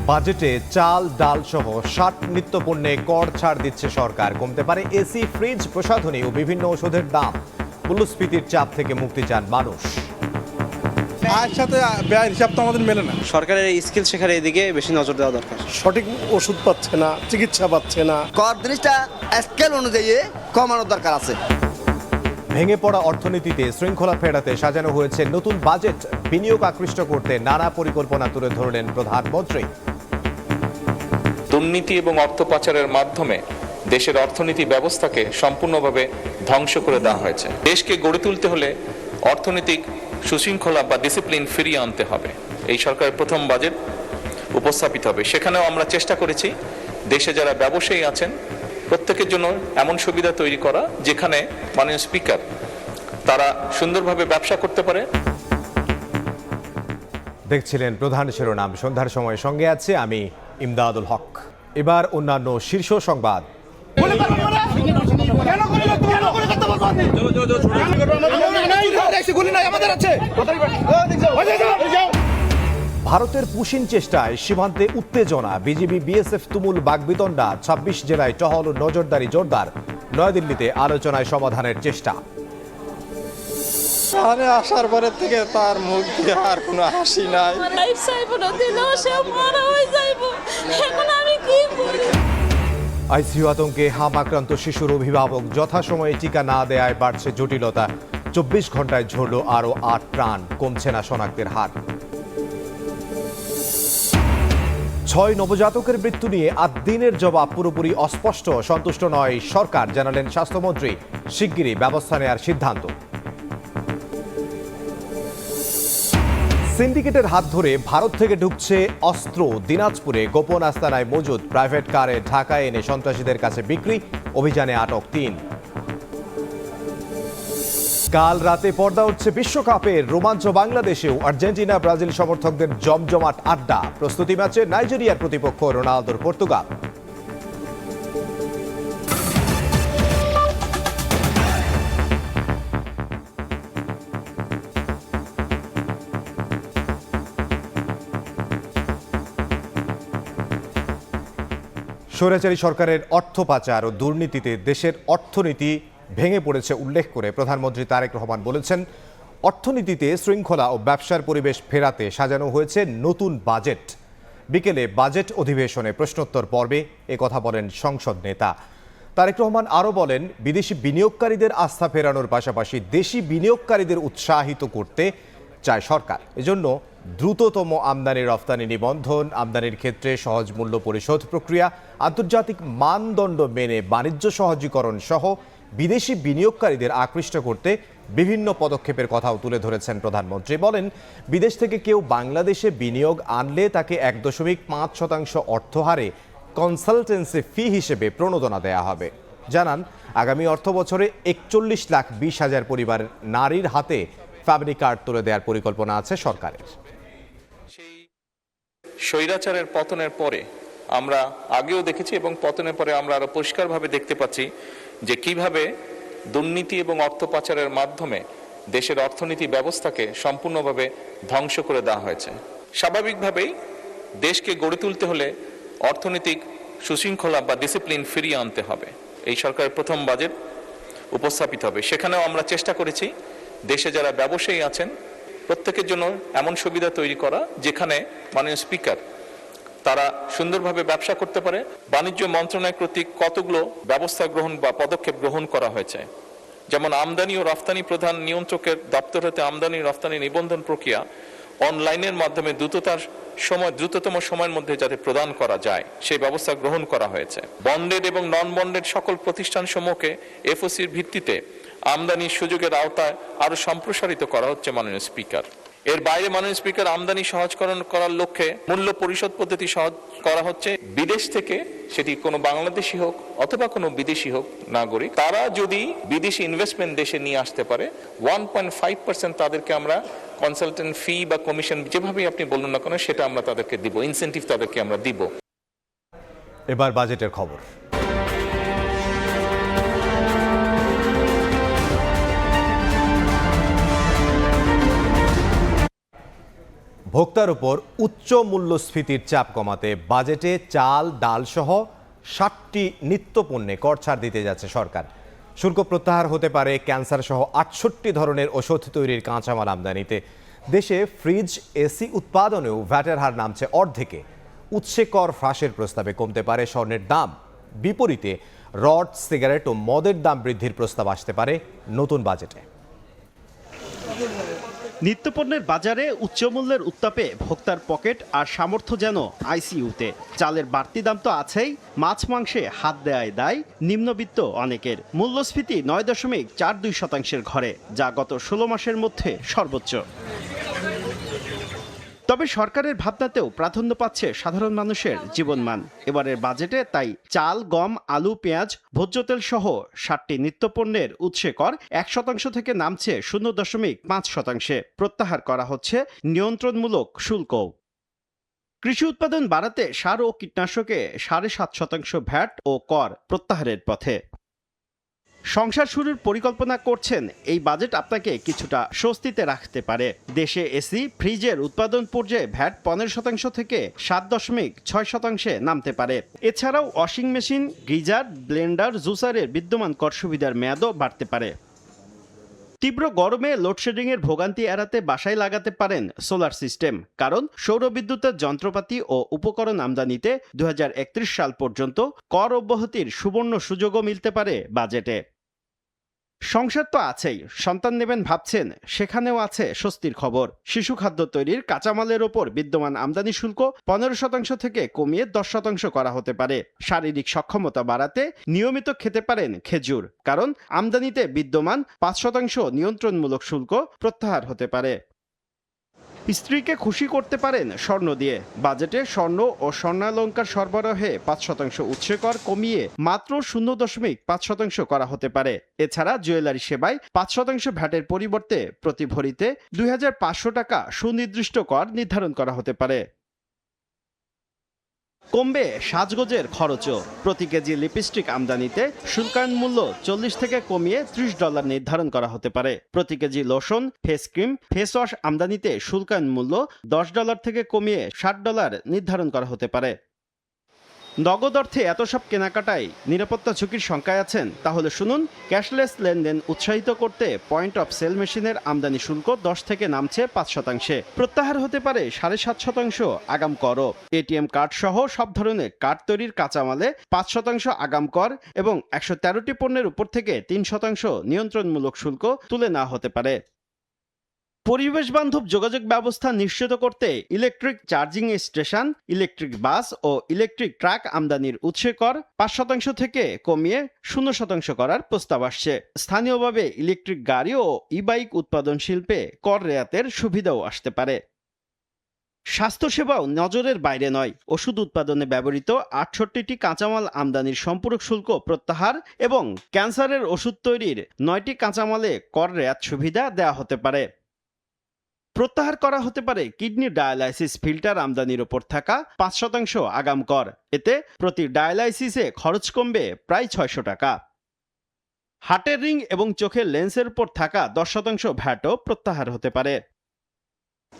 বাজেটে চাল ডাল সহ ৬০ নিত্যপণ্যে কর ছাড় দিচ্ছে সরকার। কমতে পারে এসি, ফ্রিজ, প্রসাধনী ও বিভিন্ন ওষুধের দাম। মূল্যস্ফীতির চাপ থেকে মুক্তি চান মানুষ। আয়ের সাথে ব্যয়ের হিসাব তো আমাদের মেলে না। সরকারের এই স্কিল শেখার এদিকে বেশি নজর দেওয়া দরকার। সঠিক ওষুধ পাচ্ছে না, চিকিৎসা পাচ্ছে না। কর জিনিসটা স্কেল অনুযায়ী কমানোর দরকার আছে। ভেঙে পড়া অর্থনীতিতে শৃঙ্খলা ফেরাতে সাজানো হয়েছে নতুন বাজেট। বিনিয়োগ আকৃষ্ট করতে নানা পরিকল্পনা তুলে ধরলেন প্রধানমন্ত্রী। দুর্নীতি এবং অর্থ পাচারের মাধ্যমে দেশের অর্থনীতি ব্যবস্থাকে সম্পূর্ণভাবে ধ্বংস করে দেওয়া হয়েছে। দেশকে গড়ে তুলতে হলে অর্থনৈতিক সুশৃঙ্খলা বা ডিসিপ্লিন ফিরিয়ে আনতে হবে। এই সরকারের প্রথম বাজেট উপস্থাপিত হবে। সেখানেও আমরা চেষ্টা করেছি দেশে যারা ব্যবসায়ী আছেন প্রত্যেকের জন্য এমন সুবিধা তৈরি করা যেখানে মাননীয় স্পিকার তারা সুন্দরভাবে ব্যবসা করতে পারে। দেখছিলেন প্রধান শিরোনাম। সন্ধ্যার সময় সঙ্গে আছে আমি ইমদাদুল হক। এবার অন্যান্য শীর্ষ সংবাদ। ভারতের পুশিন চেষ্টায় সীমান্তে উত্তেজনা। বিজিবি বিএসএফ তুমুল বাগবিতণ্ডা। ২৬ জেলায় টহল ও নজরদারি জোরদার। নয়াদিল্লিতে আলোচনায় সমাধানের চেষ্টা। আসার পরের থেকে তার মুখ দিয়ে আর কোনো হাসি নাই। আইসিইউ আতঙ্কে হাম আক্রান্ত শিশুর অভিভাবক। যথাসময়ে টিকা না দেয়ায় বাড়ছে জটিলতা। ২৪ ঘন্টায় ঝরল আরও ৮ প্রাণ। কমছে না শনাক্তের হার। ৬ নবজাতকের মৃত্যু নিয়ে ৮ দিনের জবাব পুরোপুরি অস্পষ্ট। সন্তুষ্ট নয় সরকার, জানালেন স্বাস্থ্যমন্ত্রী। শিগগিরই ব্যবস্থা নেওয়ার সিদ্ধান্ত। সিন্ডিকেটের হাত ধরে ভারত থেকে ঢুকছে অস্ত্র। দিনাজপুরে গোপন আস্তানায় মজুদ। প্রাইভেট কারে ঢাকায় এনে সন্ত্রাসীদের কাছে বিক্রি। অভিযানে আটক ৩। কাল রাতে পর্দা উঠছে বিশ্বকাপের। রোমাঞ্চ বাংলাদেশেও। আর্জেন্টিনা ব্রাজিল সমর্থকদের জমজমাট আড্ডা। প্রস্তুতি ম্যাচে নাইজেরিয়ার প্রতিপক্ষ রোনালদোর পর্তুগাল। স্বৈরাচারী সরকারের অর্থ পাচার ও দুর্নীতিতে দেশের অর্থনীতি ভেঙে পড়েছে উল্লেখ করে প্রধানমন্ত্রী তারেক রহমান বলেছেন, অর্থনীতিতে শৃঙ্খলা ও ব্যবসার পরিবেশ ফেরাতে সাজানো হয়েছে নতুন বাজেট। বিকেলে বাজেট অধিবেশনে প্রশ্নোত্তর পর্বে কথা বলেন সংসদ নেতা তারেক রহমান। আরও বলেন, বিদেশি বিনিয়োগকারীদের আস্থা ফেরানোর পাশাপাশি দেশি বিনিয়োগকারীদের উৎসাহিত করতে চায় সরকার। এজন্য দ্রুততম আমদানি রফতানি নিবন্ধন, আমদানির ক্ষেত্রে সহজ মূল্য পরিশোধ প্রক্রিয়া, আন্তর্জাতিক মানদণ্ড মেনে বাণিজ্য সহজীকরণ সহ বিদেশি বিনিয়োগকারীদের আকৃষ্ট করতে বিভিন্ন পদক্ষেপের কথাও তুলে ধরেছেন প্রধানমন্ত্রী। বলেন, বিদেশ থেকে কেউ বাংলাদেশে বিনিয়োগ আনলে তাকে ১.৫% অর্থহারে কনসালটেন্সি ফি হিসেবে প্রণোদনা দেয়া হবে। জানান, আগামী অর্থ বছরে ৪১,২০,০০০ পরিবারের নারীর হাতে ফ্যামিলি কার্ড তুলে দেওয়ার পরিকল্পনা আছে সরকারের। স্বৈরাচারের পতনের পরে আমরা আগেও দেখেছি এবং পতনের পরে আমরা আরো পরিষ্কারভাবে দেখতে পাচ্ছি যে কিভাবে দুর্নীতি এবং অর্থ পাচারের মাধ্যমে দেশের অর্থনীতি ব্যবস্থাকে সম্পূর্ণভাবে ধ্বংস করে দেওয়া হয়েছে। স্বাভাবিকভাবেই দেশকে গড়ে তুলতে হলে অর্থনৈতিক সুশৃঙ্খলা বা ডিসিপ্লিন ফিরিয়ে আনতে হবে। এই সরকারের প্রথম বাজেট উপস্থাপিত হবে। সেখানেও আমরা চেষ্টা করেছি দেশে যারা ব্যবসায়ী আছেন প্রত্যেকের জন্য এমন সুবিধা তৈরি করা যেখানে মাননীয় স্পিকার তারা সুন্দরভাবে ব্যবসা করতে পারে। বাণিজ্য মন্ত্রণালয় কর্তৃক কতগুলো ব্যবস্থা গ্রহণ বা পদক্ষেপ গ্রহণ করা হয়েছে, যেমন আমদানি ও রফতানি প্রধান নিয়ন্ত্রকের দপ্তর হতে আমদানি রফতানি নিবন্ধন প্রক্রিয়া অনলাইনের মাধ্যমে দ্রুততম সময়ের মধ্যে যাতে প্রদান করা যায় সেই ব্যবস্থা গ্রহণ করা হয়েছে। বন্ডেড এবং নন বন্ডেড সকল প্রতিষ্ঠান সমূহকে এফওসির ভিত্তিতে আমদানির সুযোগের আওতায় আরো সম্প্রসারিত করা হচ্ছে মাননীয় স্পিকার। এর বাইরে মাননীয় স্পিকার আমদানি সহজকরণ করার লক্ষ্যে মূল্য পরিশোধ পদ্ধতি সহজ করা হচ্ছে। বিদেশ থেকে সেটি কোনো বাংলাদেশি হোক অথবা কোনো বিদেশি হোক নাগরিক, তারা যদি বিদেশি ইনভেস্টমেন্ট দেশে নিয়ে আসতে পারে 1.5% তাদেরকে আমরা কনসালটেন্ট ফি বা কমিশন যেভাবেই আপনি বলুন না কেন সেটা আমরা তাদেরকে দিব, ইনসেন্টিভ তাদেরকে আমরা দিব। এবার বাজেটের খবর। ভোক্তার উপর উচ্চ মূল্যস্ফীতির চাপ কমাতে বাজেটে চাল ডাল সহ 60টি নিত্যপণ্যে কর ছাড় দিতে যাচ্ছে সরকার। শুল্ক প্রত্যাহার হতে পারে ক্যান্সার সহ 68 ধরনের ওষুধ তৈরির কাঁচামাল আমদানিতে। দেশে ফ্রিজ এসি উৎপাদনেও ভ্যাটের হার নামছে অর্ধেকে। উৎসে কর হ্রাসের প্রস্তাবে কমতে পারে স্বর্ণের দাম। বিপরীতে রড, সিগারেট ও মদের দাম বৃদ্ধির প্রস্তাব আসতে পারে নতুন বাজেটে। নিত্যপণ্যের বাজারে উচ্চমূল্যের উত্তাপে ভোক্তার পকেট আর সামর্থ্য যেন আইসিইউতে। চালের বাড়তি দাম তো আছেই, মাছ মাংসে হাত দেয়ায় দায় নিম্নবিত্ত অনেকের। মূল্যস্ফীতি 9.42% ঘরে, যা গত 16 মাসের মধ্যে সর্বোচ্চ। তবে সরকারের ভাবনাতেও প্রাধান্য পাচ্ছে সাধারণ মানুষের জীবনমান। এবারের বাজেটে তাই চাল, গম, আলু, পেঁয়াজ, ভোজ্য তেল সহ 60টি নিত্যপণ্যের উৎসে কর 1% থেকে নামছে 0.5%। প্রত্যাহার করা হচ্ছে নিয়ন্ত্রণমূলক শুল্কও। কৃষি উৎপাদন বাড়াতে সার ও কীটনাশকে 7.5% ভ্যাট ও কর প্রত্যাহারের পথে। সংসার শুরুর পরিকল্পনা করছেন, এই বাজেট আপনাকে কিছুটা স্বস্তিতে রাখতে পারে। দেশে এসি, ফ্রিজের উৎপাদন পর্যায়ে ভ্যাট 15% থেকে 7.6% নামতে পারে। এছাড়াও ওয়াশিং মেশিন, গিজার, ব্লেন্ডার, জুসারের বিদ্যমান কর সুবিধার মেয়াদও বাড়তে পারে। তীব্র গরমে লোডশেডিংয়ের ভোগান্তি এড়াতে বাসায় লাগাতে পারেন সোলার সিস্টেম, কারণ সৌরবিদ্যুতের যন্ত্রপাতি ও উপকরণ আমদানিতে 2031 সাল পর্যন্ত কর অব্যাহতির সুবর্ণ সুযোগও মিলতে পারে বাজেটে। সংসার তো আছেই, সন্তান নেবেন ভাবছেন, সেখানেও আছে স্বস্তির খবর। শিশু খাদ্য তৈরির কাঁচামালের ওপর বিদ্যমান আমদানি শুল্ক 15% থেকে কমিয়ে 10% করা হতে পারে। শারীরিক সক্ষমতা বাড়াতে নিয়মিত খেতে পারেন খেজুর, কারণ আমদানিতে বিদ্যমান 5% নিয়ন্ত্রণমূলক শুল্ক প্রত্যাহার হতে পারে। স্ত্রীকে খুশি করতে পারেন স্বর্ণ দিয়ে। বাজেটে স্বর্ণ ও স্বর্ণালংকার সরবরাহে 5% উৎসে কর কমিয়ে মাত্র 0.5% করা হতে পারে। এছাড়া জুয়েলারি সেবায় 5% ভ্যাটের পরিবর্তে প্রতি ভরিতে 2500 টাকা সুনির্দিষ্ট কর নির্ধারণ করা হতে পারে। কমবে সাজগোজের খরচও। প্রতি কেজি লিপস্টিক আমদানিতে শুল্কায়ন মূল্য 40 থেকে কমিয়ে $30 নির্ধারণ করা হতে পারে। প্রতি kg lotion, face cream, face wash আমদানিতে শুল্কায়ন মূল্য $10 থেকে কমিয়ে $60 নির্ধারণ করা হতে পারে। নগদ অর্থে এত সব কেনাকাটায় নিরাপত্তা ঝুঁকির শঙ্কায় আছেন? তাহলে শুনুন, ক্যাশলেস লেনদেন উৎসাহিত করতে পয়েন্ট অফ সেল মেশিনের আমদানি শুল্ক 10 থেকে নামছে 5%। প্রত্যাহার হতে পারে 7.5% আগাম করও। এটিএম কার্ড সহ সব ধরনের কার্ড তৈরির কাঁচামালে 5% আগাম কর এবং 113টি পণ্যের উপর থেকে 3% নিয়ন্ত্রণমূলক শুল্ক তুলে নেওয়া হতে পারে। পরিবেশ বান্ধব যোগাযোগ ব্যবস্থা নিশ্চিত করতে electric charging station, electric bus ও ইলেকট্রিক ট্রাক আমদানির উৎসে কর 5% থেকে কমিয়ে 0% করার প্রস্তাব আসছে। স্থানীয়ভাবে ইলেকট্রিক গাড়ি ও ই-বাইক উৎপাদন শিল্পে কর রেয়াতের সুবিধাও আসতে পারে। স্বাস্থ্যসেবাও নজরের বাইরে নয়। ওষুধ উৎপাদনে ব্যবহৃত 68টি কাঁচামাল আমদানির সম্পূরক শুল্ক প্রত্যাহার এবং ক্যান্সারের ওষুধ তৈরির 9টি কাঁচামালে কর রেয়াত সুবিধা দেওয়া হতে পারে। প্রত্যাহার করা হতে পারে কিডনি ডায়ালাইসিস ফিল্টার আমদানির ওপর থাকা 5% আগাম কর। এতে প্রতি ডায়ালাইসিসে খরচ কমবে প্রায় 600 টাকা। হার্টের রিং এবং চোখের লেন্সের উপর থাকা 10% ভ্যাটও প্রত্যাহার হতে পারে।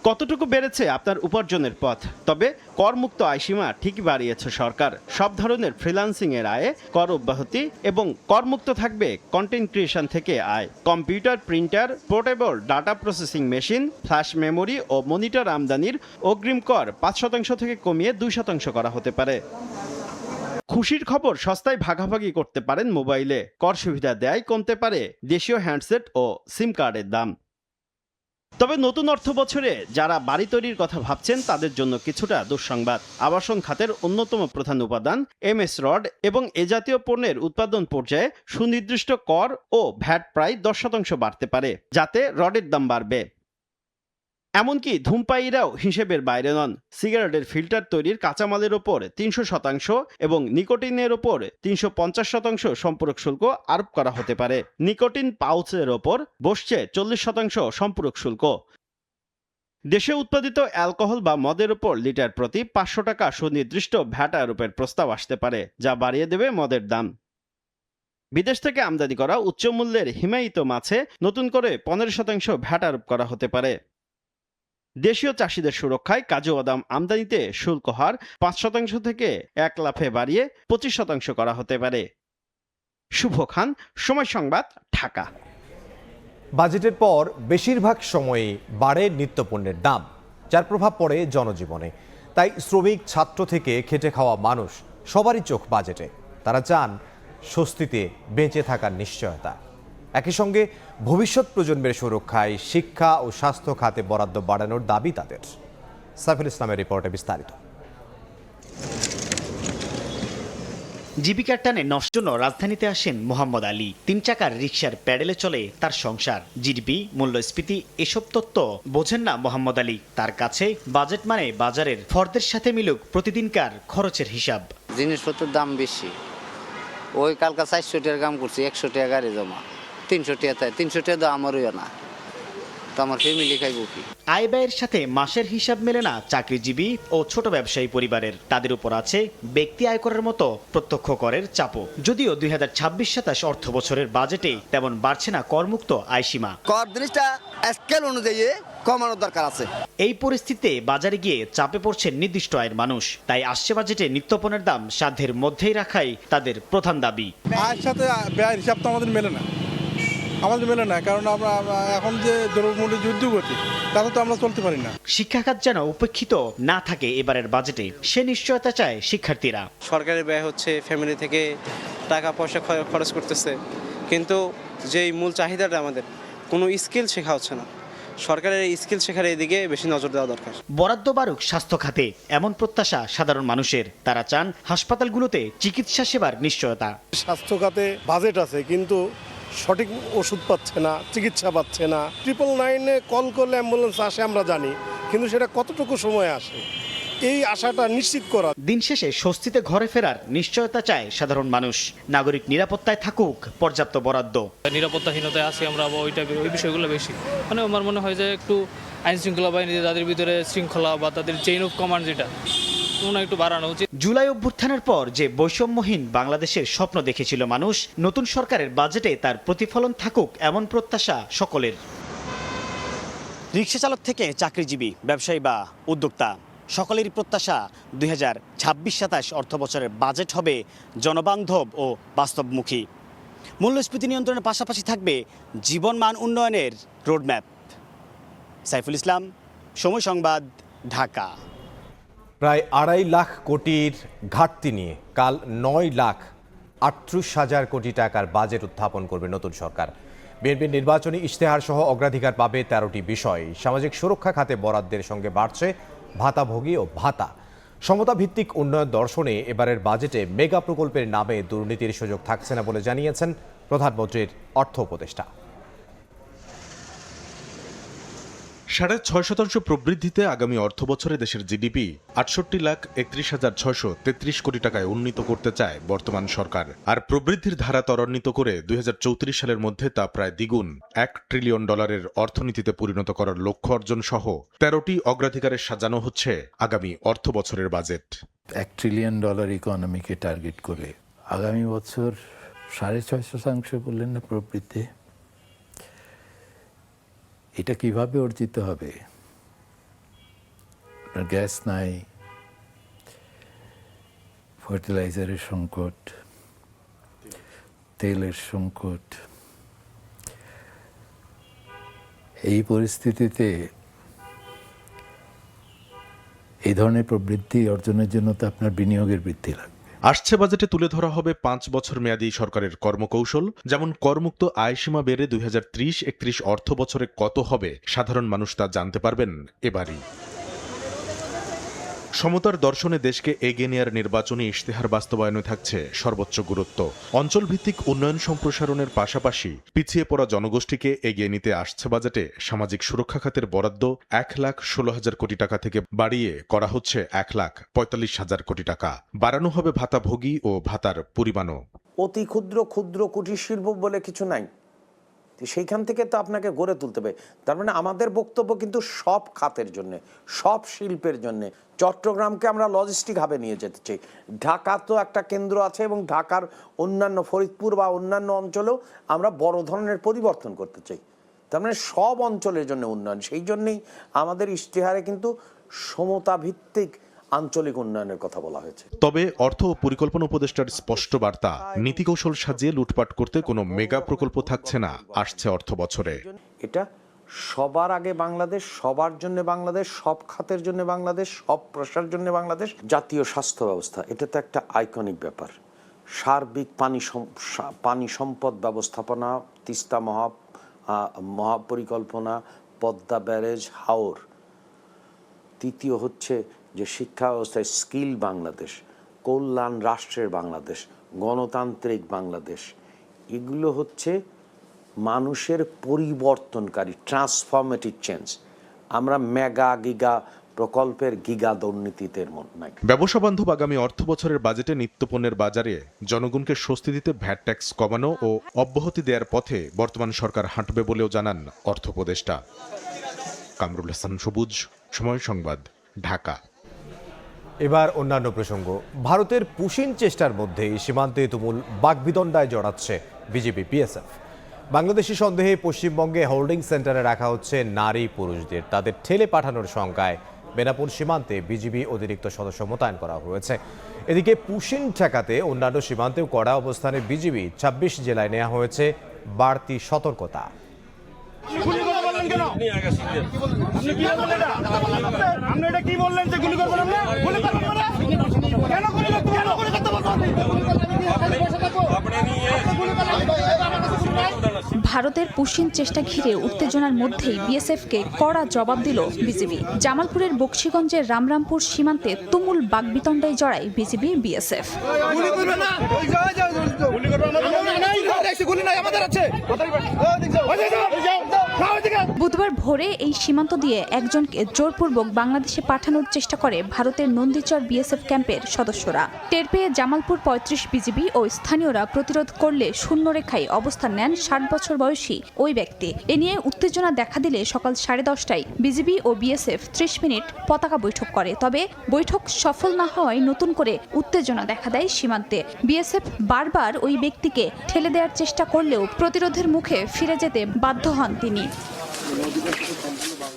কতটুকু বেড়েছে আপনার উপার্জনের পথ? তবে করমুক্ত আয়সীমা ঠিকই বাড়িয়েছে সরকার। সব ধরনের ফ্রিল্যান্সিং এর আয়ে কর অব্যাহতি এবং করমুক্ত থাকবে কন্টেন্ট ক্রিয়েশন থেকে আয়। Computer, printer, portable data processing machine, flash memory ও মনিটর আমদানির অগ্রিম কর 5% থেকে কমিয়ে 2% করা হতে পারে। খুশির খবর, সস্তায় ভাগাভাগি করতে পারেন মোবাইলে। কর সুবিধা দেয় কমতে পারে দেশীয় হ্যান্ডসেট ও সিম কার্ডের দাম। তবে নতুন অর্থ বছরে যারা বাড়ি তৈরির কথা ভাবছেন তাদের জন্য কিছুটা দুঃসংবাদ। আবাসন খাতের অন্যতম প্রধান উপাদান এমএস রড এবং এ জাতীয় পণ্যের উৎপাদন পর্যায়ে সুনির্দিষ্ট কর ও ভ্যাট প্রায় 10% বাড়তে পারে, যাতে রডের দাম বাড়বে। এমনকি ধূমপায়ীরাও হিসেবের বাইরে নন। সিগারেটের ফিল্টার তৈরির কাঁচামালের ওপর 300% এবং নিকোটিনের ওপর 350% সম্পূরক শুল্ক আরোপ করা হতে পারে। নিকোটিন পাউচের ওপর বসছে 40% সম্পূরক শুল্ক। দেশে উৎপাদিত অ্যালকোহল বা মদের ওপর লিটার প্রতি 500 টাকা সুনির্দিষ্ট ভ্যাট আরোপের প্রস্তাব আসতে পারে, যা বাড়িয়ে দেবে মদের দাম। বিদেশ থেকে আমদানি করা উচ্চমূল্যের হিমায়িত মাছে নতুন করে 15% ভ্যাট আরোপ করা হতে পারে। দেশীয় চাষিদের সুরক্ষায় কাজু বাদাম আমদানিতে শুল্ক হার 5% থেকে 1 লাফে বাড়িয়ে 25% করা হতে পারে। শুভ খান, সময় সংবাদ, ঢাকা। বাজেটের পর বেশিরভাগ সময়ই বাড়ে নিত্যপণ্যের দাম, যার প্রভাব পড়ে জনজীবনে। তাই শ্রমিক, ছাত্র থেকে খেটে খাওয়া মানুষ সবারই চোখ বাজেটে। তারা চান স্বস্তিতে বেঁচে থাকার নিশ্চয়তা। একই সঙ্গে ভবিষ্যৎ প্রজন্মের সুরক্ষায় শিক্ষা ও স্বাস্থ্য খাতে বরাদ্দ বাড়ানোর দাবি তাদের। সাইফুল ইসলামের রিপোর্টে বিস্তারিত। জীবিকার টানে নষ্ট জন্য রাজধানীতে আসেন মোহাম্মদ আলী। 3 চাকার রিকশার প্যাডেলে চলে তার সংসার। জিডিপি, মূল্যস্ফীতি এসব তত্ত্ব বোঝেন না মোহাম্মদ আলী। তার কাছে বাজেট মানে বাজারের ফর্দের সাথে মিলুক প্রতিদিনকার খরচের হিসাব। জিনিসপত্রের দাম বেশি। ওই কালকা 400 টাকার কাম করছি, 100 টাকা গাড়ি জমা, 300 টাকা, তাই 300 টাকা তো আমারও না, তো আমার ফ্যামিলি খাইব কি? আয় ব্যয়ের সাথে মাসের হিসাব মেলে না চাকরিজীবী ও ছোট ব্যবসায়ী পরিবারের। তাদের উপর আছে ব্যক্তি আয়করের মতো প্রত্যক্ষ করের চাপও। যদিও 2026-27 অর্থ বছরের বাজেটে তেমন বাড়ছে না করমুক্ত আয়সীমা। কর জিনিসটা স্কেল অনুযায়ী কমানোর দরকার আছে। এই পরিস্থিতিতে বাজারে গিয়ে চাপে পড়ছেন নির্দিষ্ট আয়ের মানুষ। তাই আসছে বাজেটে নিত্যপণ্যের দাম সাধ্যের মধ্যেই রাখাই তাদের প্রধান দাবি। আয়ের সাথে ব্যয়ের হিসাব তো আমাদের মেলে না, কারণ আমরা এখন যে দ্রব্যমূল্য যুদ্ধ করছি তাতে তো আমরা চলতে পারি না। শিক্ষাখাত যেন উপেক্ষিত না থাকে এবারের বাজেটে, সে নিশ্চয়তা চায় শিক্ষার্থীরা। সরকারের ব্যয় হচ্ছে, ফ্যামিলি থেকে টাকা পয়সা খরচ করতেছে, কিন্তু যেই মূল চাহিদাটা আমাদের কোনো স্কিল শেখা হচ্ছে না। সরকারের এই স্কিল শেখার এদিকে বেশি নজর দেওয়া দরকার। বরাদ্দ বাড়ুক স্বাস্থ্য খাতে, এমন প্রত্যাশা সাধারণ মানুষের। তারা চান হাসপাতালগুলোতে চিকিৎসা সেবার নিশ্চয়তা। স্বাস্থ্য খাতে বাজেট আছে, কিন্তু সঠিক ওষুধ পাচ্ছে না, চিকিৎসা পাচ্ছে না। 999-এ কল করলে অ্যাম্বুলেন্স আসে আমরা জানি, কিন্তু সেটা কতটুকু সময় আসে, এই আশাটা নিশ্চিত করা। দিন শেষে স্বস্তিতে ঘরে ফেরার নিশ্চয়তা চায় সাধারণ মানুষ। নাগরিক নিরাপত্তায় থাকুক পর্যাপ্ত বরাদ্দ। নিরাপত্তাহীনতায় আছি আমরা, ওই বিষয়গুলো বেশি। মানে আমার মনে হয় যে একটু আইন শৃঙ্খলা বাহিনী, তাদের ভিতরে শৃঙ্খলা বা তাদের চেইন অফ কমান্ড যেটা একটু বাড়ানো উচিত। জুলাই অভ্যুত্থানের পর যে বৈষম্যহীন বাংলাদেশের স্বপ্ন দেখেছিল মানুষ, নতুন সরকারের বাজেটে তার প্রতিফলন থাকুক এমন প্রত্যাশা সকলের। রিকশা চালক থেকে চাকরিজীবী, ব্যবসায়ী বা উদ্যোক্তা, সকলেরই প্রত্যাশা 2026-27 অর্থ বছরের বাজেট হবে জনবান্ধব ও বাস্তবমুখী। মূল্যস্ফীতি নিয়ন্ত্রণের পাশাপাশি থাকবে জীবনমান উন্নয়নের রোডম্যাপ। সাইফুল ইসলাম, সময় সংবাদ, ঢাকা। প্রায় 2.5 লাখ কোটির ঘাটতি নিয়ে কাল 9,38,000 কোটি টাকার বাজেট উত্থাপন করবে নতুন সরকার। বিএনপির নির্বাচনী ইশতেহার সহ অগ্রাধিকার পাবে 13টি বিষয়। সামাজিক সুরক্ষা খাতে বরাদ্দের সঙ্গে বাড়ছে ভাতাভোগী ও ভাতা। সমতা ভিত্তিক উন্নয়ন দর্শনে এবারের বাজেটে মেগা প্রকল্পের নামে দুর্নীতির সুযোগ থাকছে না বলে জানিয়েছেন প্রধানমন্ত্রীর অর্থ উপদেষ্টা। 6.5% প্রবৃদ্ধিতে আগামী অর্থ বছরে দেশের জিডিপি 68,31,633 কোটি টাকায় উন্নীত করতে চায় বর্তমান সরকার। আর প্রবৃদ্ধির ধারা ত্বরান্বিত করে 2034 সালের মধ্যে তা প্রায় দ্বিগুণ $1 ট্রিলিয়ন অর্থনীতিতে পরিণত করার লক্ষ্য অর্জন সহ 13টি অগ্রাধিকারে সাজানো হচ্ছে আগামী অর্থ বছরের বাজেট। $1 ট্রিলিয়ন ইকোনমিকে টার্গেট করে আগামী বছর 6.5% বললেন না প্রবৃদ্ধি। এটা কিভাবে অর্জিত হবে? গ্যাস নাই, ফার্টিলাইজারের সংকট, তেলের সংকট। এই পরিস্থিতিতে এই ধরনের প্রবৃদ্ধি অর্জনের জন্য তো আপনার বিনিয়োগের বৃদ্ধি লাগবে। আসছে বাজেটে তুলে ধরা হবে 5 বছর মেয়াদী সরকারের কর্মকৌশল। যেমন করমুক্ত আয়সীমা বেড়ে 2030-31 অর্থ বছরে কত হবে সাধারণ মানুষ তা জানতে পারবেন এবারই। সমতার দর্শনে দেশকে এগিয়ে নেওয়ার নির্বাচনী ইশতেহার বাস্তবায়নে থাকছে সর্বোচ্চ গুরুত্ব। অঞ্চলভিত্তিক উন্নয়ন সম্প্রসারণের পাশাপাশি পিছিয়ে পড়া জনগোষ্ঠীকে এগিয়ে নিতে আসছে বাজেটে সামাজিক সুরক্ষা খাতের বরাদ্দ 1,16,000 কোটি টাকা থেকে বাড়িয়ে করা হচ্ছে 1,45,000 কোটি টাকা। বাড়ানো হবে ভাতাভোগী ও ভাতার পরিমাণও। অতি ক্ষুদ্র ক্ষুদ্র কুটির শিল্প বলে কিছু নাই, সেইখান থেকে তো আপনাকে গড়ে তুলতে হবে। তার মানে আমাদের বক্তব্য কিন্তু সব খাতের জন্য, সব শিল্পের জন্য। চট্টগ্রামকে আমরা লজিস্টিক হাবে নিয়ে যেতে চাই। ঢাকা তো একটা কেন্দ্র আছে, এবং ঢাকার অন্যান্য ফরিদপুর বা অন্যান্য অঞ্চলেও আমরা বড় ধরনের পরিবর্তন করতে চাই। তার মানে সব অঞ্চলের জন্য উন্নয়ন। সেই জন্যই আমাদের ইশতেহারে কিন্তু সমতা ভিত্তিক আঞ্চলিক উন্নয়নের কথা বলা হয়েছে। তবে অর্থ ও পরিকল্পনা উপদেষ্টার স্পষ্ট বার্তা, নীতিকৌশল সাজিয়ে লুটপাট করতে কোনো মেগা প্রকল্প থাকছে না আসছে অর্থ বছরে। এটা সবার আগে বাংলাদেশ, সবার জন্য বাংলাদেশ, সব খাতের জন্য বাংলাদেশ, সব পেশার জন্য বাংলাদেশ। জাতীয় স্বাস্থ্য ব্যবস্থা, এটা তো একটা আইকনিক ব্যাপার। সার্বিক পানি সম্পদ ব্যবস্থাপনা, তিস্তা মহাপরিকল্পনা, পদ্মা ব্যারেজ, হাওর। তৃতীয় হচ্ছে যে শিক্ষা ব্যবস্থায় স্কিল বাংলাদেশ, কল্যাণ রাষ্ট্রের বাংলাদেশ, গণতান্ত্রিক বাংলাদেশ। এগুলো হচ্ছে মানুষের পরিবর্তনকারী, ট্রান্সফরমেটিভ চেঞ্জ। আমরা মেগা গিগা প্রকল্পের গিগা দুর্নীতিতে নাই। ব্যবসা বান্ধব আগামী অর্থ বছরের বাজেটে নিত্যপণ্যের বাজারে জনগণকে স্বস্তি দিতে ভ্যাট ট্যাক্স কমানো ও অব্যাহতি দেওয়ার পথে বর্তমান সরকার হাঁটবে বলেও জানান অর্থ উপদেষ্টা। কামরুল হাসান সবুজ, সময় সংবাদ, ঢাকা। এবার অন্যান্য প্রসঙ্গ। ভারতের পুশিন চেষ্টার মধ্যেই সীমান্তে তুমুল বাকবিতণ্ডায় জড়াচ্ছে বিজেপি বিএসএফ। বাংলাদেশি সন্দেহে পশ্চিমবঙ্গে হোল্ডিং সেন্টারে রাখা হচ্ছে নারী পুরুষদের। তাদের ঠেলে পাঠানোর শঙ্কায় বেনাপোল সীমান্তে বিজিবি অতিরিক্ত সদস্য মোতায়েন করা হয়েছে। এদিকে পুশিন ঠেকাতে অন্যান্য সীমান্তেও কড়া অবস্থানে বিজিবি ২৬ জেলায় নেওয়া হয়েছে বাড়তি সতর্কতা। ভারতের পুশিন চেষ্টা ঘিরে উত্তেজনার মধ্যেই বিএসএফকে কড়া জবাব দিল বিজিবি। জামালপুরের বক্সিগঞ্জের রামরামপুর সীমান্তে তুমুল বাকবিতণ্ডায় জড়ায় বিজিবি বিএসএফ। বুধবার ভোরে এই সীমান্ত দিয়ে একজনকে জোরপূর্বক বাংলাদেশে পাঠানোর চেষ্টা করে ভারতের নন্দীচর বিএসএফ ক্যাম্পের সদস্যরা। টের পেয়ে জামালপুর ৩৫ বিজিবি ও স্থানীয়রা প্রতিরোধ করলে শূন্যরেখায় অবস্থান নেন ৬০ বছর বয়সী ওই ব্যক্তি। এ নিয়ে উত্তেজনা দেখা দিলে সকাল 10:30টায় বিজিবি ও বিএসএফ ৩০ মিনিট পতাকা বৈঠক করে। তবে বৈঠক সফল না হওয়ায় নতুন করে উত্তেজনা দেখা দেয় সীমান্তে। বিএসএফ বারবার ওই ব্যক্তিকে ঠেলে দেওয়ার চেষ্টা করলেও প্রতিরোধের মুখে ফিরে যেতে বাধ্য হন তিনি।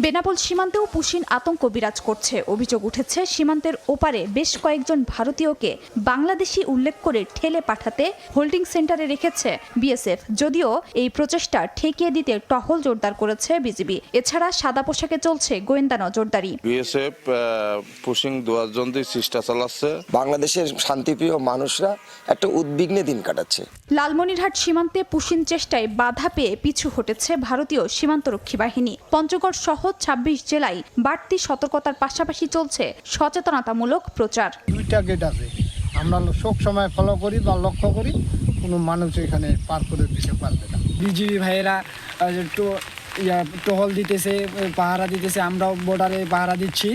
বেনাপোল সীমান্তেও পুশিন আতঙ্ক বিরাজ করছে। অভিযোগ উঠেছে সীমান্তের ওপারে বেশ কয়েকজন ভারতীয়কে বাংলাদেশি উল্লেখ করে ঠেলে পাঠাতে হোল্ডিং সেন্টারে রেখেছে বিএসএফ। যদিও এই প্রচেষ্টা ঠেকিয়ে দিতে টহল জোরদার করেছে বিজিবি। এছাড়া সাদা পোশাকে চলছে গোয়েন্দা নজরদারি। বিএসএফ পুশিং দুয়ার জন্য চেষ্টা চালাচ্ছে। বাংলাদেশের শান্তিপ্রিয় মানুষরা একটা উদ্বিগ্নে দিন কাটাচ্ছে। লালমনিরহাট সীমান্তে পুশিন চেষ্টায় বাধা পেয়ে পিছু হটেছে ভারতীয় সীমান্তরক্ষী বাহিনী। পঞ্চগড় সহ ২৬ জেলায় বাড়তি সতর্কতার পাশাপাশি চলছে সচেতনতামূলক প্রচার। 2টা গেট আছে, আমরা সব সময় ফলো করি বা লক্ষ্য করি, কোনো মানুষ এখানে পার করে দিতে পারবে না। বিজিবি ভাইয়েরা টহল দিতেছে, পাহারা দিতেছে, আমরাও বর্ডারে পাহারা দিচ্ছি।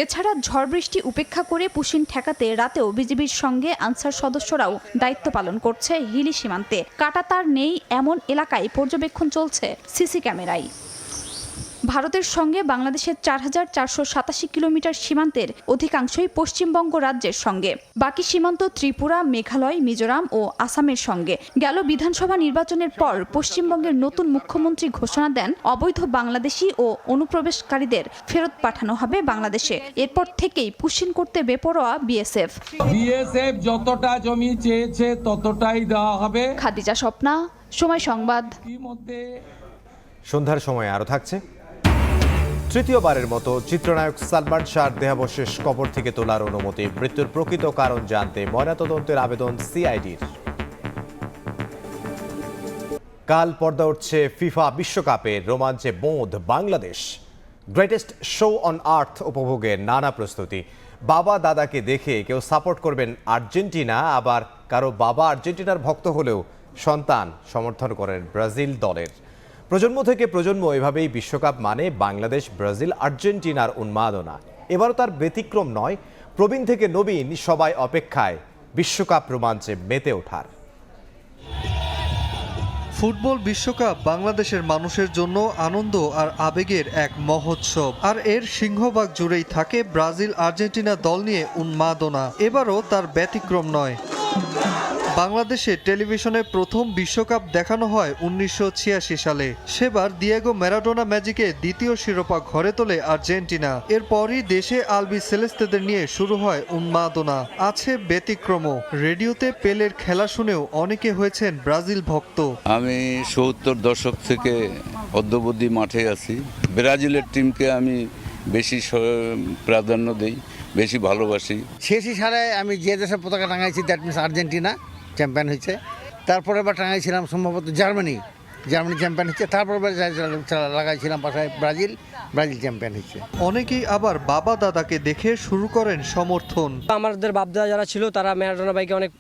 এছাড়া ঝড় বৃষ্টি উপেক্ষা করে পুশিন ঠেকাতে রাতেও বিজিবির সঙ্গে আনসার সদস্যরাও দায়িত্ব পালন করছে হিলি সীমান্তে। কাঁটাতার নেই এমন এলাকায় পর্যবেক্ষণ চলছে সিসি ক্যামেরায়। ভারতের সঙ্গে বাংলাদেশের ৪,৪৮৭ কিলোমিটার সীমান্তের অধিকাংশই পশ্চিমবঙ্গ রাজ্যের সঙ্গে। বাকি সীমান্ত ত্রিপুরা, মেঘালয়, মিজোরাম ও আসামের সঙ্গে। গেল বিধানসভা নির্বাচনের পর পশ্চিমবঙ্গের নতুন মুখ্যমন্ত্রী ঘোষণা দেন অবৈধ বাংলাদেশি ও অনুপ্রবেশকারীদের ফেরত পাঠানো হবে বাংলাদেশে। এরপর থেকেই পুশিন করতে বেপরোয়া বিএসএফ। বিএসএফ যতটা জমি চেয়েছে ততটাই দেওয়া হবে। খাদিজা স্বপ্না, সময় সংবাদ। সন্ধ্যার সময় আরও থাকছে। তৃতীয়বারের মতো চিত্রনায়ক সালমান শাহর দেহাবশেষ কবর থেকে তোলার অনুমতি। মৃত্যুর প্রকৃত কারণ জানতে ময়নাতদন্তের আবেদন সিআইডির। কাল পর্দা উঠছে ফিফা বিশ্বকাপের রোমাঞ্চে বোঁদ Bangladesh. Greatest show on earth উপভোগের নানা প্রস্তুতি। বাবা দাদাকে দেখে কেউ সাপোর্ট করবেন আর্জেন্টিনা, আবার কারো বাবা আর্জেন্টিনার ভক্ত হলেও সন্তান সমর্থন করেন ব্রাজিল দলের। প্রজন্ম থেকে প্রজন্ম এভাবেই বিশ্বকাপ মানে বাংলাদেশ ব্রাজিল আর্জেন্টিনার উন্মাদনা। এবারও তার ব্যতিক্রম নয়। প্রবীণ থেকে নবীন সবাই অপেক্ষায় বিশ্বকাপ রোমাঞ্চে মেতে ওঠার। ফুটবল বিশ্বকাপ বাংলাদেশের মানুষের জন্য আনন্দ আর আবেগের এক মহোৎসব। আর এর সিংহভাগ জুড়েই থাকে ব্রাজিল আর্জেন্টিনা দল নিয়ে উন্মাদনা। এবারও তার ব্যতিক্রম নয়। বাংলাদেশে টেলিভিশনে প্রথম বিশ্বকাপ দেখানো হয় 1986 সালে। সেবার দিয়েগো ম্যারাডোনা ম্যাজিকে দ্বিতীয় শিরোপা ঘরে তোলে আর্জেন্টিনা। এরপরই দেশে আলবি সেলেস্তেদের নিয়ে শুরু হয় উন্মাদনা। আছে ব্যতিক্রমও। রেডিওতে পেলের খেলা শুনেও অনেকে হয়েছেন ব্রাজিল ভক্ত। আমি 70 দশক থেকে অদ্যাবধি মাঠে আছি। ব্রাজিলের টিমকে আমি বেশি প্রাধান্য দিই, বেশি ভালোবাসি। শেষ সালে আমি যে দেশের পতাকা টাঙাইছি দ্যাট মিনস আর্জেন্টিনা চ্যাম্পিয়ন হয়েছে। তারপরে আবার টাঙাইছিলাম সম্ভবত জার্মানি চ্যাম্পিয়ন হচ্ছে। তারপর লাগাইছিলাম পাশায় ব্রাজিল চ্যাম্পিয়ন হচ্ছে। অনেকেই আবার বাবা দাদাকে দেখে শুরু করেন সমর্থন। আমাদের বাপদাদা যারা ছিল তারা ম্যারাডোনা ভাইকে অনেক,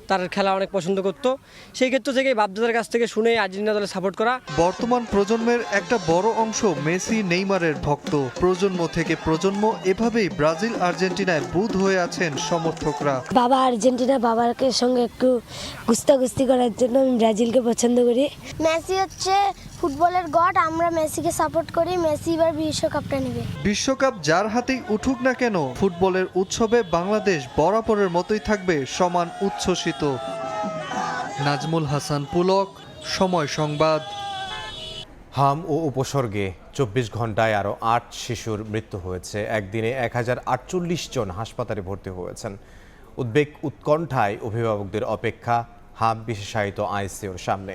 তার খেলা অনেক পছন্দ করতো। সেই ক্ষেত্র থেকে বাপদাদার কাছ থেকে শুনে আর্জেন্টিনা দলে সাপোর্ট করা। বর্তমান প্রজন্মের একটা বড় অংশ মেসি নেইমারের ভক্ত। প্রজন্ম থেকে প্রজন্ম এভাবেই ব্রাজিল আর্জেন্টিনায় বুঁদ হয়ে আছেন সমর্থকরা। বাবা আর্জেন্টিনা, বাবাকে সঙ্গে একটু গুস্তাগুস্তি করার জন্য আমি ব্রাজিলকে পছন্দ করি। মেসি হচ্ছে ফুটবলের গড, আমরা মেসিকে সাপোর্ট করি। মেসি এবার বিশ্বকাপটা নেবে। বিশ্বকাপ যার হাতেই উঠুক না কেন, ফুটবলের উৎসবে বাংলাদেশ বরাবরের মতোই থাকবে সমান উচ্ছ্বসিত। নাজমুল হাসান পুলক, সময় সংবাদ। হাম ও উপসর্গে 24 ঘন্টায় আরও 8 শিশুর মৃত্যু হয়েছে। একদিনে 1048 জন হাসপাতালে ভর্তি হয়েছেন। উদ্বেগ উৎকণ্ঠায় অভিভাবকদের অপেক্ষা হাম বিশেষায়িত আইসিইউর সামনে।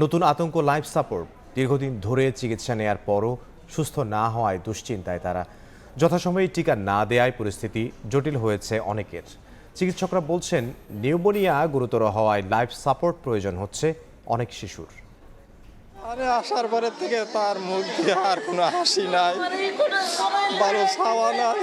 নতুন আতঙ্ক লাইফ সাপোর্ট। দীর্ঘদিন ধরে চিকিৎসা নেয়ার পরও সুস্থ না হওয়ায় দুশ্চিন্তায় তারা। যথাসময়ে টিকা না দেয়ায় পরিস্থিতি জটিল হয়েছে অনেকের। চিকিৎসকরা বলছেন নিউমোনিয়া গুরুতর হওয়ায় লাইফ সাপোর্ট প্রয়োজন হচ্ছে অনেক শিশুর। আরে আসার পরের থেকে তার মুখ দিয়ে আর কোনো হাসি নাই, ভালো ছাওয়া নাই।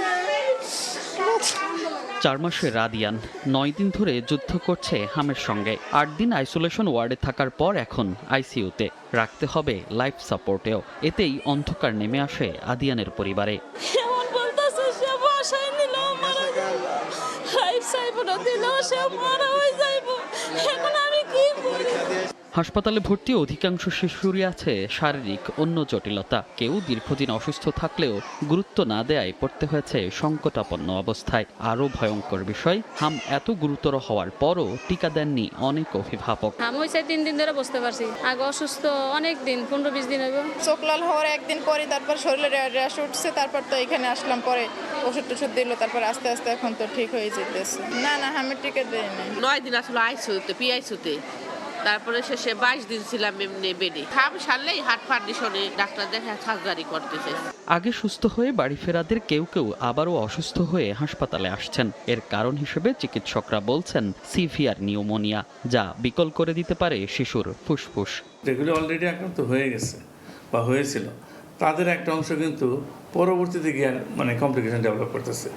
4 মাসের রাদিয়ান 9 দিন ধরে যুদ্ধ করছে হামের সঙ্গে। 8 দিন আইসোলেশন ওয়ার্ডে থাকার পর এখন আইসিইউতে রাখতে হবে লাইফ সাপোর্টেও। এতেই অন্ধকার নেমে আসে আদিয়ানের পরিবারে। হাসপাতালে ভর্তি অধিকাংশ শিশুরই আছে শারীরিক অন্য জটিলতা। কেউ দীর্ঘদিন অসুস্থ থাকলেও গুরুত্ব না দেয়ায় পড়তে হয়েছে সংকটাপন্ন অবস্থায়। আরও ভয়ঙ্কর বিষয়, হাম এত গুরুতর হওয়ার পরও টিকা দেননি অনেক অভিভাবক। হাম হয়েছে 3 দিন ধরে বুঝতে পারছি, আগে অসুস্থ অনেক দিন, 15-20 দিন হবে। চোখ লাল হওয়ার একদিন পরে তারপর শরীরে র্যাশ উঠছে, তারপর তো এখানে আসলাম, পরে ওষুধ টষুধ দিল, তারপর আস্তে আস্তে এখন তো ঠিক হয়ে যেতেছে। না হামের টিকা দেয়নি। 9 দিন আসলে আইসিইউতে, পিআইসিইউতে। তারপরে শেষে 22 দিন ছিলাম এমনি বেডে। হাম সারলেই হার্ট ফান্ডিশনে ডাক্তার দেখা সার্জারি করতেছে। আগে সুস্থ হয়ে বাড়ি ফেরাদের কেউ আবারও অসুস্থ হয়ে হাসপাতালে আসছেন। এর কারণ হিসেবে চিকিৎসকরা বলছেন সিভিয়ার নিউমোনিয়া, যা বিকল করে দিতে পারে শিশুর ফুসফুস। যেগুলো অলরেডি আক্রান্ত হয়ে গেছে বা হয়েছিল, তাদের একটা অংশ কিন্তু পরবর্তীতে গিয়ে কমপ্লিকেশন ডেভেলপ করতেছে।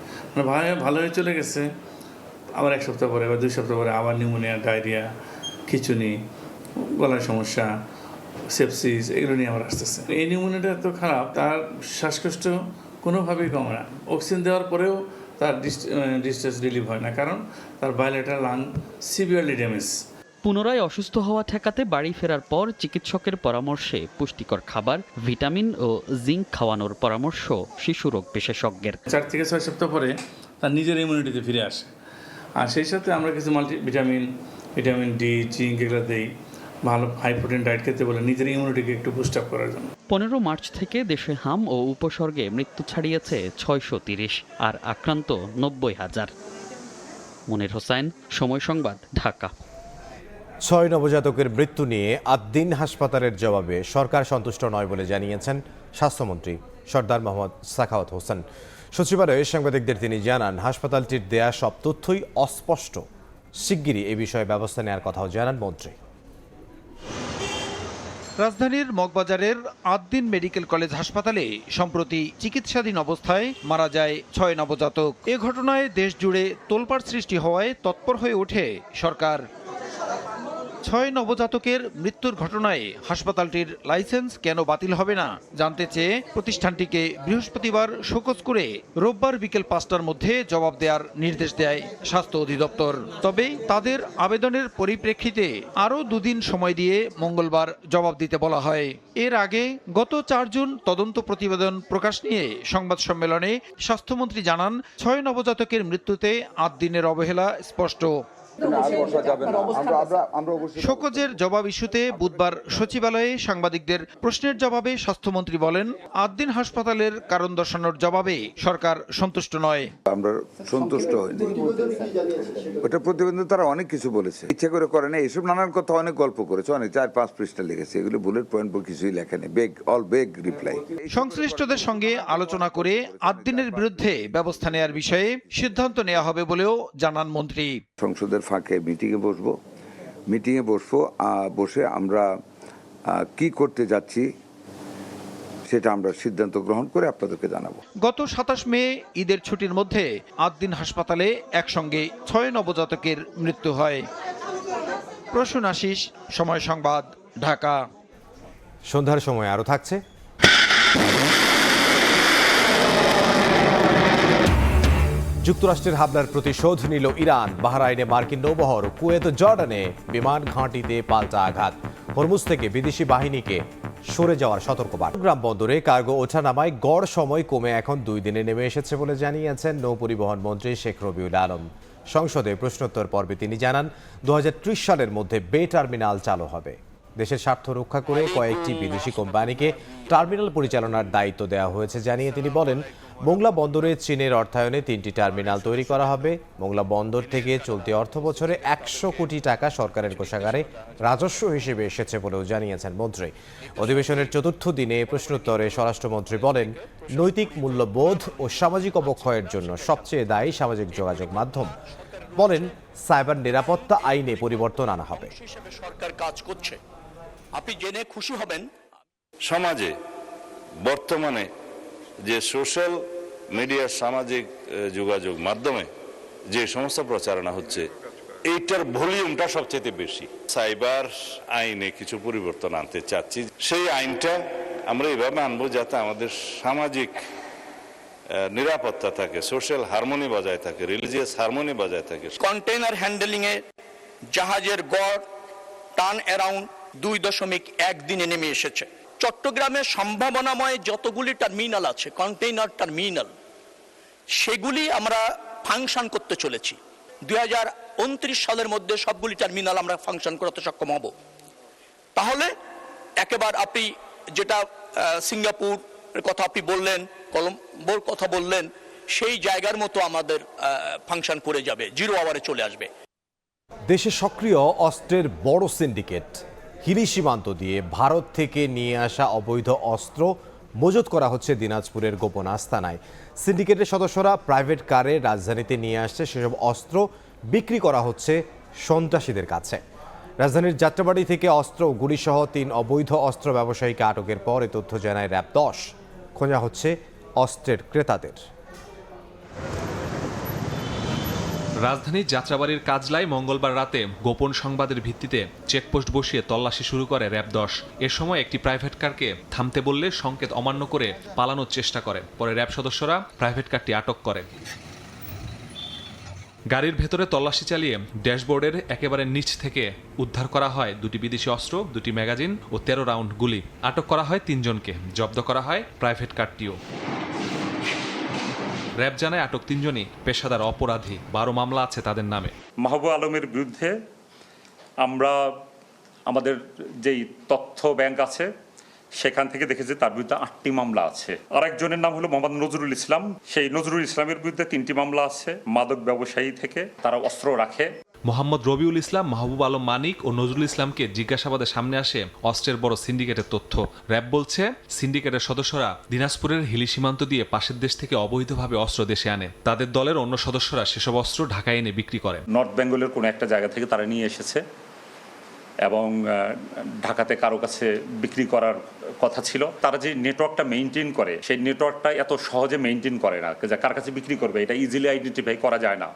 ভালো হয়ে চলে গেছে, আবার 1 সপ্তাহ পরে বা 2 সপ্তাহ পরে আবার নিউমোনিয়া, ডায়রিয়া, খিঁচুনি, গলার সমস্যা, সেপসিস, এগুলো নিয়ে আবার আসতেছে। এই নিউমোনিয়াটা এত খারাপ, তার শ্বাসকষ্ট কোনোভাবেই কমে না। অক্সিজেন দেওয়ার পরেও তার ডিসচার্জ রিলিভ হয় না, কারণ তার বায়োলেটার লাং সিভিয়ারলি ড্যামেজ। পুনরায় অসুস্থ হওয়া ঠেকাতে বাড়ি ফেরার পর চিকিৎসকের পরামর্শে পুষ্টিকর খাবার, ভিটামিন ও জিঙ্ক খাওয়ানোর পরামর্শ শিশু রোগ বিশেষজ্ঞের। 4 থেকে 6 সপ্তাহ পরে তার নিজের ইমিউনিটিতে ফিরে আসে। আর সেই সাথে আমরা কিছু ভিটামিন ডি, জিঙ্ক এগুলো দেই। ভালো হাই প্রোটিন ডায়েট খেতে বলে নিজের ইমিউনিটিকে একটু বুস্ট আপ করার জন্য। 15 মার্চ থেকে দেশে হাম ও উপসর্গে মৃত্যু ছাড়িয়েছে 630 আর আক্রান্ত 90,000। মনির হোসেন, সময় সংবাদ, ঢাকা। 6 নবজাতকের মৃত্যু নিয়ে 8 দিন হাসপাতালের জবাবে সরকার সন্তুষ্ট নয় বলে জানিয়েছেন স্বাস্থ্যমন্ত্রী সরদার মোহাম্মদ সাখাওয়াত হোসেন। সচিবালয়ে সাংবাদিকদের তিনি জানান, হাসপাতালটির দেয়া সব তথ্যই অস্পষ্ট। শিগগিরই এ বিষয়ে ব্যবস্থা নেওয়ার কথাও জানান মন্ত্রী। রাজধানীর মগবাজারের 8 দিন মেডিকেল কলেজ হাসপাতালে সম্প্রতি চিকিৎসাধীন অবস্থায় মারা যায় 6 নবজাতক। এ ঘটনায় দেশ জুড়ে তোলপাড় সৃষ্টি হওয়ায় তৎপর হয়ে ওঠে সরকার। 6 নবজাতকের মৃত্যুর ঘটনায় হাসপাতালটির লাইসেন্স কেন বাতিল হবে না জানতে চেয়ে প্রতিষ্ঠানটিকে বৃহস্পতিবার শোকজ করে রোববার বিকেল 5টার মধ্যে জবাব দেওয়ার নির্দেশ দেয় স্বাস্থ্য অধিদপ্তর। তবে তাদের আবেদনের পরিপ্রেক্ষিতে আরও 2 দিন সময় দিয়ে মঙ্গলবার জবাব দিতে বলা হয়। এর আগে গত 4 জুন তদন্ত প্রতিবেদন প্রকাশ নিয়ে সংবাদ সম্মেলনে স্বাস্থ্যমন্ত্রী জানান, 6 নবজাতকের মৃত্যুতে 8 দিনের অবহেলা স্পষ্ট। শোকজের জবাব ইস্যুতে বুধবার সচিবালয়ে সাংবাদিকদের প্রশ্নের জবাবে স্বাস্থ্যমন্ত্রী বলেন, ৮ দিন হাসপাতালের কারণ দর্শানোর জবাবে সরকার সন্তুষ্ট নয়। আমরা সন্তুষ্ট হইনি, ওটা প্রতিবেদন তারা অনেক কিছু বলেছে, ইচ্ছা করে করে না, এসব নানান কথা অনেক গল্প করেছে, অনেক 4-5 পৃষ্ঠা লিখেছে, এগুলো বুলেট পয়েন্ট কিছুই লেখেনি, বেগ রিপ্লাই। সংশ্লিষ্টদের সঙ্গে আলোচনা করে ৮ দিনের বিরুদ্ধে ব্যবস্থা নেওয়ার বিষয়ে সিদ্ধান্ত নেওয়া হবে বলেও জানান মন্ত্রী। সংসদের ফাঁকে মিটিংয়ে বসবো, বসে আমরা কি করতে যাচ্ছি সেটা আমরা সিদ্ধান্ত গ্রহণ করে আপনাদেরকে জানাবো। গত ২৭ মে ঈদের ছুটির মধ্যে ৮ দিন হাসপাতালে একসঙ্গে ৬ নবজাতকের মৃত্যু হয়। প্রসূন আশিস, সময় সংবাদ, ঢাকা। সন্ধ্যার সময় আরও থাকছে। যুক্তরাষ্ট্রের হামলার প্রতিশোধ নিল ইরান, বাহরাইনে মার্কিন নৌবহর, কুয়েত জর্ডানে বিমান ঘাঁটিতে পাল্টা আঘাত, হরমুজ থেকে বিদেশি বাহিনীকে সরে যাওয়ার সতর্কবার্তা। চট্টগ্রাম বন্দরে কার্গো ওঠানামায় গড় সময় কমে এখন 2 দিনে নেমে এসেছে বলে জানিয়েছেন নৌপরিবহন মন্ত্রী শেখ রবিউল আলম। সংসদে প্রশ্নোত্তর পর্বে তিনি জানান, 2030 সালের মধ্যে বে টার্মিনাল চালু হবে। দেশের স্বার্থ রক্ষা করে কয়েকটি বিদেশি কোম্পানিকে টার্মিনাল পরিচালনার দায়িত্ব দেওয়া হয়েছে জানিয়ে তিনি বলেন, মোংলা বন্দরে চীনের অর্থায়নে 3টি টার্মিনাল তৈরি করা হবে। মোংলা বন্দর থেকে চলতি অর্থ বছরে 100 কোটি টাকা সরকারের কোষাগারে রাজস্ব হিসেবে এসেছে বলেও জানিয়েছেন মন্ত্রী। অধিবেশনের 4র্থ দিনে প্রশ্নোত্তরে স্বরাষ্ট্রমন্ত্রী বলেন, নৈতিক মূল্যবোধ ও সামাজিক অবক্ষয়ের জন্য সবচেয়ে দায়ী সামাজিক যোগাযোগ মাধ্যম। বলেন, সাইবার নিরাপত্তা আইনে পরিবর্তন আনা হবে। সরকার কাজ করছে, আপনি জেনে খুশি হবেন। সমাজে বর্তমানে যে সোশ্যাল মিডিয়া, সামাজিক যোগাযোগ মাধ্যমে যে সমস্ত প্রচারণা হচ্ছে, এইটার ভলিউমটা সবচেয়ে বেশি। সাইবার আইনে কিছু পরিবর্তন আনতে চাচ্ছি। সেই আইনটা আমরা এভাবে আনবো যাতে আমাদের সামাজিক নিরাপত্তা থাকে, সোশ্যাল হারমোনি বজায় থাকে, রিলিজিয়াস হারমোনি বজায় থাকে। কন্টেইনার হ্যান্ডেলিং এ জাহাজের গড় টার্ন অ্যারাউন্ড 2.1 দিনে নেমে এসেছে। চট্টগ্রামের সম্ভাবনাময় যতগুলি টার্মিনাল আছে, কন্টেইনার টার্মিনাল, সেগুলি আমরা ফাংশন করতে চলেছি। 2029 সালের মধ্যে সবগুলি টার্মিনাল আমরা ফাংশন করতে সক্ষম হব। তাহলে একেবারে আপনি যেটা সিঙ্গাপুর কথা আপনি বললেন, কলম্বোর কথা বললেন, সেই জায়গার মতো আমাদের ফাংশন করে যাবে, 0 আওয়ারে চলে আসবে। দেশে সক্রিয় অস্ত্রের বড় সিন্ডিকেট। হিলি সীমান্ত দিয়ে ভারত থেকে নিয়ে আসা অবৈধ অস্ত্র মজুত করা হচ্ছে দিনাজপুরের গোপন আস্তানায়। সিন্ডিকেটের সদস্যরা প্রাইভেট কারে রাজধানীতে নিয়ে আসছে, সেসব অস্ত্র বিক্রি করা হচ্ছে সন্ত্রাসীদের কাছে। রাজধানীর যাত্রাবাড়ি থেকে অস্ত্র ও গুলিসহ 3 অবৈধ অস্ত্র ব্যবসায়ীকে আটকের পর এ তথ্য জানায় র্যাব 10। খোঁজা হচ্ছে অস্ত্রের ক্রেতাদের। রাজধানীর যাত্রাবাড়ির কাজলায় মঙ্গলবার রাতে গোপন সংবাদের ভিত্তিতে চেকপোস্ট বসিয়ে তল্লাশি শুরু করে র্যাব 10। এ সময় একটি প্রাইভেট কারকে থামতে বললে সংকেত অমান্য করে পালানোর চেষ্টা করে। পরে র্যাব সদস্যরা প্রাইভেট কারটি আটক করে। গাড়ির ভেতরে তল্লাশি চালিয়ে ড্যাশবোর্ডের একেবারে নিচ থেকে উদ্ধার করা হয় 2টি বিদেশি অস্ত্র, 2টি ম্যাগাজিন ও 13 রাউন্ড গুলি। আটক করা হয় 3 জনকে, জব্দ করা হয় প্রাইভেট কারটিও। র্যাব জানায় আটক 3 জনই পেশাদার অপরাধী, 12 মামলা আছে তাদের নামে। মাহবুব আলমের বিরুদ্ধে আমরা আমাদের যেই তথ্য ব্যাংক আছে সেখান থেকে দেখেছি তার বিরুদ্ধে 8টি মামলা আছে। আরেকজনের নাম হলো মোহাম্মদ নজরুল ইসলাম। সেই নজরুল ইসলামের বিরুদ্ধে 3টি মামলা আছে। মাদক ব্যবসায়ী থেকে তারা অস্ত্র রাখে। মোহাম্মদ রবিউল ইসলাম, মাহবুব আলম মানিক ও নজরুল ইসলামকে জিজ্ঞাসাবাদের সামনে আসে অস্ত্রের বড় সিন্ডিকেটের তথ্য। র্যাব বলছে, সিন্ডিকেটের সদস্যরা দিনাজপুরের হিলি সীমান্ত দিয়ে পাশের দেশ থেকে অবৈধভাবে অস্ত্র দেশে আনে। তাদের দলের অন্য সদস্যরা সেসব অস্ত্র ঢাকায় এনে বিক্রি করে। নর্থ বেঙ্গলের কোনো একটা জায়গা থেকে তারা নিয়ে এসেছে এবং ঢাকাতে কারো কাছে বিক্রি করার কথা ছিল। তারা যে নেটওয়ার্কটা মেইনটেইন করে, সেই নেটওয়ার্কটা এত সহজে মেইনটেইন করে না, কার কাছে বিক্রি করবে এটা ইজিলি আইডেন্টিফাই করা যায় না।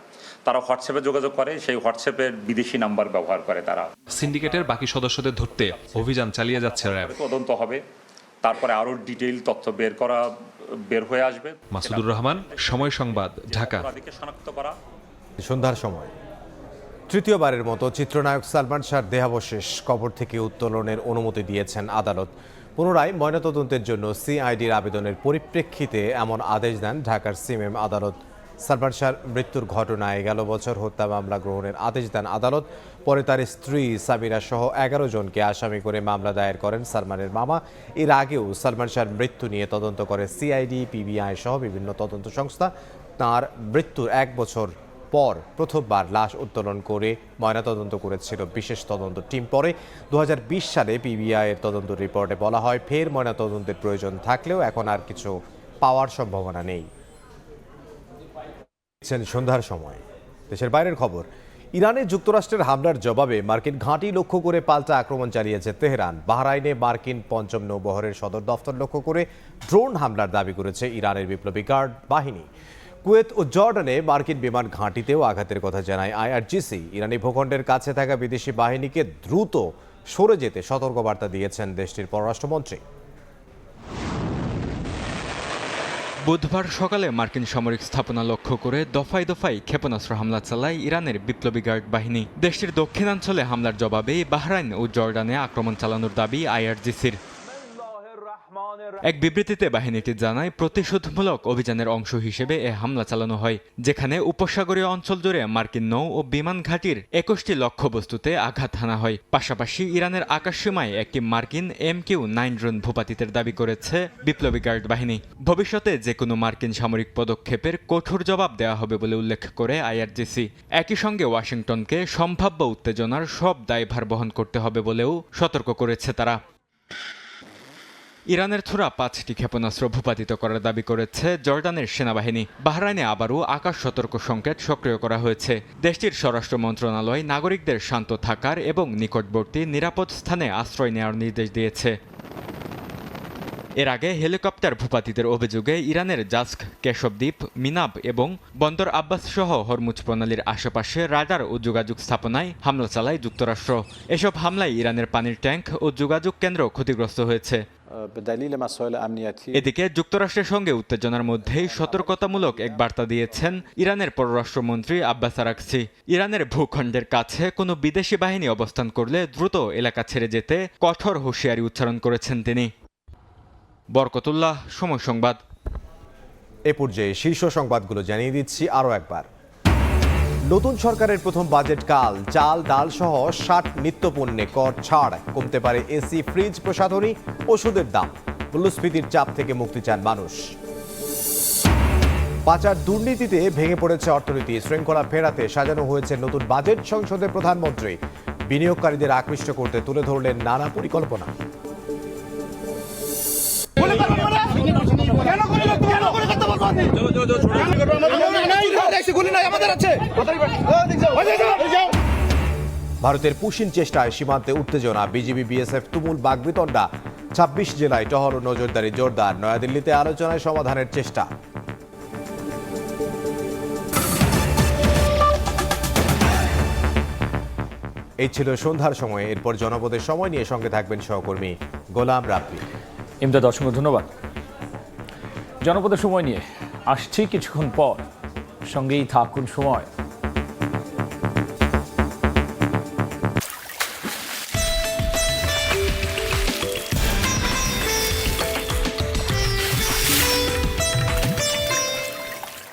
তারা হোয়াটসঅ্যাপে যোগাযোগ করে, সেই হোয়াটসঅ্যাপের বিদেশি নাম্বার ব্যবহার করে তারা। সিন্ডিকেটের বাকি সদস্যদের ধরতে অভিযান চালিয়ে যাচ্ছে র্যাব। তদন্ত হবে, তারপরে আরো ডিটেইল তথ্য বের হয়ে আসবে। মাসুদুর রহমান, সময় সংবাদ, ঢাকা। শনাক্ত করা। সন্ধ্যার সময় তৃতীয়বারের মতো চিত্রনায়ক সালমান শাহর দেহাবশেষ কবর থেকে উত্তোলনের অনুমতি দিয়েছেন আদালত। পুনরায় ময়নাতদন্তের জন্য সিআইডির আবেদনের পরিপ্রেক্ষিতে এমন আদেশ দেন ঢাকার সিএমএম আদালত। সালমান শাহর মৃত্যুর ঘটনায় গেল বছর হত্যা মামলা গ্রহণের আদেশ দেন আদালত। পরে তার স্ত্রী সামিরা সহ 11 জনকে আসামি করে মামলা দায়ের করেন সালমানের মামা। এর আগেও সালমান শাহর মৃত্যু নিয়ে তদন্ত করে সিআইডি, পিবিআই সহ বিভিন্ন তদন্ত সংস্থা। তার মৃত্যুর 1 বছর পর প্রথমবার লাশ উত্তোলন করে ময়নাতদন্ত করেছিল বিশেষ তদন্ত টিম। পরে 2020 সালে পিবিআই এর তদন্ত রিপোর্টে বলা হয়, ফের ময়নাতদন্তের প্রয়োজন থাকলেও এখন আর কিছু পাওয়ার সম্ভাবনা নেই। সন্ধ্যার সময় দেশের বাইরের খবর। ইরানে যুক্তরাষ্ট্রের হামলার জবাবে মার্কিন ঘাঁটি লক্ষ্য করে পাল্টা আক্রমণ চালিয়েছে তেহরান। বাহরাইনে মার্কিন ৫ম নৌবহরের সদর দফতর লক্ষ্য করে ড্রোন হামলার দাবি করেছে ইরানের বিপ্লবী গার্ড বাহিনী। কুয়েত ও জর্ডানে মার্কিন বিমান ঘাঁটিতেও আঘাতের কথা জানায় আইআরজিসি। ইরানি ভূখণ্ডের কাছে থাকা বিদেশি বাহিনীকে দ্রুত সরে যেতে সতর্কবার্তা দিয়েছেন দেশটির পররাষ্ট্রমন্ত্রী। বুধবার সকালে মার্কিন সামরিক স্থাপনা লক্ষ্য করে দফায় দফায় ক্ষেপণাস্ত্র হামলা চালায় ইরানের বিপ্লবী গার্ড বাহিনী। দেশটির দক্ষিণাঞ্চলে হামলার জবাবে বাহরাইন ও জর্ডানে আক্রমণ চালানোর দাবি আইআরজিসির। এক বিবৃতিতে বাহিনীটি জানায়, প্রতিশোধমূলক অভিযানের অংশ হিসেবে এ হামলা চালানো হয়, যেখানে উপসাগরীয় অঞ্চল জুড়ে মার্কিন নৌ ও বিমান ঘাঁটির 21টি লক্ষ্যবস্তুতে আঘাত হানা হয়। পাশাপাশি ইরানের আকাশসীমায় একটি মার্কিন MQ-9 ড্রোন ভূপাতিতের দাবি করেছে বিপ্লবী গার্ড বাহিনী। ভবিষ্যতে যে কোনো মার্কিন সামরিক পদক্ষেপের কঠোর জবাব দেওয়া হবে বলে উল্লেখ করে আইআরজিসি। একই সঙ্গে ওয়াশিংটনকে সম্ভাব্য উত্তেজনার সব দায়ভার বহন করতে হবে বলেও সতর্ক করেছে তারা। ইরানের ছোড়া 5টি ক্ষেপণাস্ত্র ভূপাতিত করার দাবি করেছে জর্ডানের সেনাবাহিনী। বাহরাইনে আবারও আকাশ সতর্ক সংকেত সক্রিয় করা হয়েছে। দেশটির স্বরাষ্ট্র মন্ত্রণালয় নাগরিকদের শান্ত থাকার এবং নিকটবর্তী নিরাপদ স্থানে আশ্রয় নেওয়ার নির্দেশ দিয়েছে। এর আগে হেলিকপ্টার ভূপাতিতের অভিযোগে ইরানের জাস্ক, কেশবদ্বীপ, মিনাব এবং বন্দর আব্বাস সহ হরমুজ প্রণালীর আশেপাশে রাডার ও যোগাযোগ স্থাপনায় হামলা চালায় যুক্তরাষ্ট্র। এসব হামলায় ইরানের পানির ট্যাঙ্ক ও যোগাযোগ কেন্দ্র ক্ষতিগ্রস্ত হয়েছে। এদিকে যুক্তরাষ্ট্রের সঙ্গে উত্তেজনার মধ্যেই সতর্কতামূলক এক বার্তা দিয়েছেন ইরানের পররাষ্ট্রমন্ত্রী আব্বাস আরাকচি। ইরানের ভূখণ্ডের কাছে কোনো বিদেশি বাহিনী অবস্থান করলে দ্রুত এলাকা ছেড়ে যেতে কঠোর হুঁশিয়ারি উচ্চারণ করেছেন তিনি। বরকতুল্লাহ, সময় সংবাদ। এ পর্যায়ে শীর্ষ সংবাদগুলো জানিয়ে দিচ্ছি আরও একবার। নতুন সরকারের প্রথম বাজেট কাল। চাল, ডাল সহ 60 নিত্যপণ্যে কর ছাড়। কমতে পারে এসি, ফ্রিজ, প্রসাধনী, ওষুধের দাম। মূল্যস্ফীতির চাপ থেকে মুক্তি চান মানুষ। পাচার দুর্নীতিতে ভেঙে পড়েছে অর্থনীতি। শৃঙ্খলা ফেরাতে সাজানো হয়েছে নতুন বাজেট। সংসদে প্রধানমন্ত্রী বিনিয়োগকারীদের আকৃষ্ট করতে তুলে ধরলেন নানা পরিকল্পনা। ভারতের পুশিন চেষ্টায় সীমান্তে উত্তেজনা। বিজিবি বিএসএফ তুমুল বাগবিতণ্ডা। 26 জেলায় টহল ও নজরদারি জোরদার। নয়াদিল্লিতে আলোচনায় সমাধানের চেষ্টা। এই ছিল সন্ধ্যার সময়। এরপর জনপদের সময় নিয়ে সঙ্গে থাকবেন সহকর্মী গোলাম রাব্বি। ইমদাদ, অসংখ্য ধন্যবাদ। জনপদের সময় নিয়ে আসছি কিছুক্ষণ পর, সঙ্গেই থাকুন সময়।